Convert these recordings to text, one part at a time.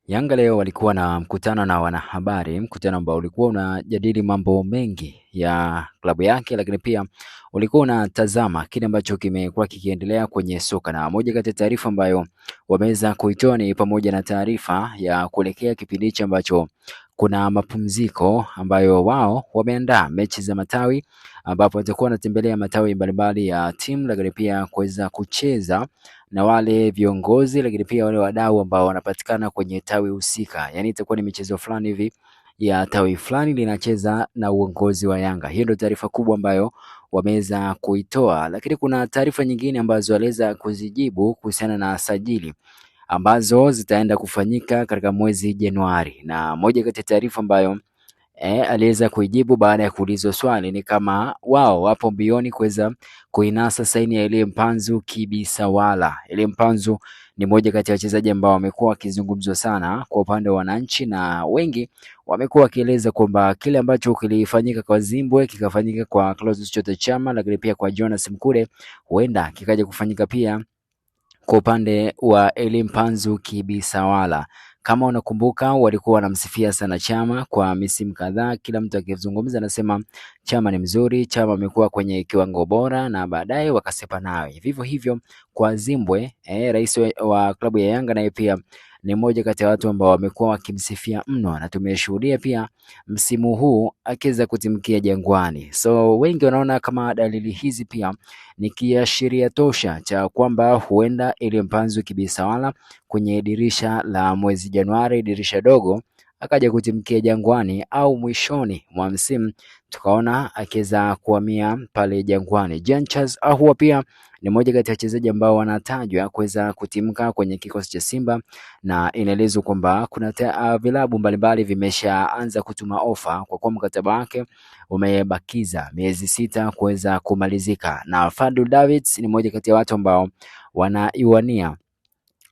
Yanga leo walikuwa na mkutano na wanahabari, mkutano ambao ulikuwa unajadili mambo mengi ya klabu yake, lakini pia ulikuwa unatazama kile ambacho kimekuwa kikiendelea kwenye soka, na moja kati ya taarifa ambayo wameweza kuitoa ni pamoja na taarifa ya kuelekea kipindi hichi ambacho kuna mapumziko ambayo wao wameandaa mechi za matawi, ambapo watakuwa wanatembelea matawi mbalimbali ya timu, lakini pia kuweza kucheza na wale viongozi, lakini pia wale wadau ambao wanapatikana kwenye tawi husika. Yani itakuwa ni michezo fulani hivi ya tawi fulani linacheza na uongozi wa Yanga. Hiyo ndio taarifa kubwa ambayo wameweza kuitoa, lakini kuna taarifa nyingine ambazo waliweza kuzijibu kuhusiana na sajili ambazo zitaenda kufanyika katika mwezi Januari, na moja kati ya taarifa ambayo aliweza kuijibu baada ya kuulizwa swali ni kama wao wapo mbioni kuweza kuinasa saini ya Elie Mpanzu Kibisawala. Elie Mpanzu ni moja kati ya wachezaji ambao wamekuwa wakizungumzwa sana kwa upande wa wananchi, na wengi wamekuwa wakieleza kwamba kile ambacho kilifanyika kwa Zimbwe kikafanyika kwa Clatous Chota Chama, lakini pia kwa Jonas Mkude huenda kikaja kufanyika pia kwa upande wa Elie Mpanzu Kibisawala. Kama unakumbuka, walikuwa wanamsifia sana Chama kwa misimu kadhaa, kila mtu akizungumza anasema Chama ni mzuri, Chama amekuwa kwenye kiwango bora, na baadaye wakasepa nawe. Vivyo hivyo kwa Zimbwe, rais wa klabu ya Yanga, naye pia ni mmoja kati ya watu ambao wamekuwa wakimsifia mno, na tumeshuhudia pia msimu huu akiweza kutimkia Jangwani. So wengi wanaona kama dalili hizi pia ni kiashiria tosha cha kwamba huenda Elie Mpanzu Kibisawala kwenye dirisha la mwezi Januari, dirisha dogo, akaja kutimkia Jangwani, au mwishoni mwa msimu tukaona akiweza kuhamia pale Jangwani. Jean Charles Ahoua pia ni mmoja kati ya wachezaji ambao wanatajwa kuweza kutimka kwenye kikosi cha Simba, na inaelezwa kwamba kuna vilabu mbalimbali vimeshaanza kutuma ofa kwa kuwa mkataba wake umebakiza miezi 6 kuweza kumalizika, na Fadlu Davids ni mmoja kati ya watu ambao wanaiwania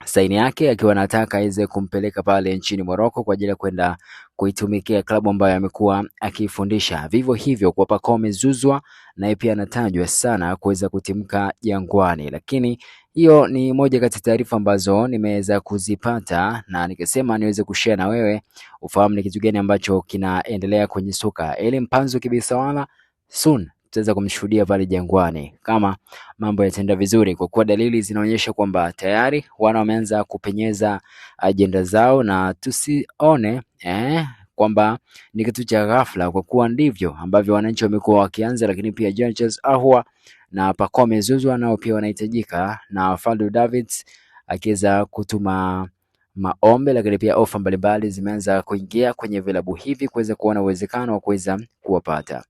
saini yake, akiwa anataka aweze kumpeleka pale nchini Morocco kwa ajili ya kwenda kuitumikia klabu ambayo amekuwa akifundisha. Vivyo hivyo kwa Pacome Zouzoua, naye pia anatajwa sana kuweza kutimka Jangwani, lakini hiyo ni moja kati ya taarifa ambazo nimeweza kuzipata na nikisema niweze kushare na wewe ufahamu ni kitu gani ambacho kinaendelea kwenye soka. Elie Mpanzu Kibisawala soon tutaweza kumshuhudia pale Jangwani kama mambo yataenda vizuri, kwa kuwa dalili zinaonyesha kwamba tayari wana wameanza kupenyeza ajenda zao, na tusione kwamba ni kitu cha ghafla, kwa kuwa ndivyo ambavyo wananchi wamekuwa wakianza. Lakini pia Jean Charles Ahoua na Pacome Zouzoua nao pia wanahitajika, na Fadlu Davids akiweza kutuma maombi, lakini pia ofa mbalimbali zimeanza kuingia kwenye vilabu hivi kuweza kuona uwezekano wa kuweza kuwapata.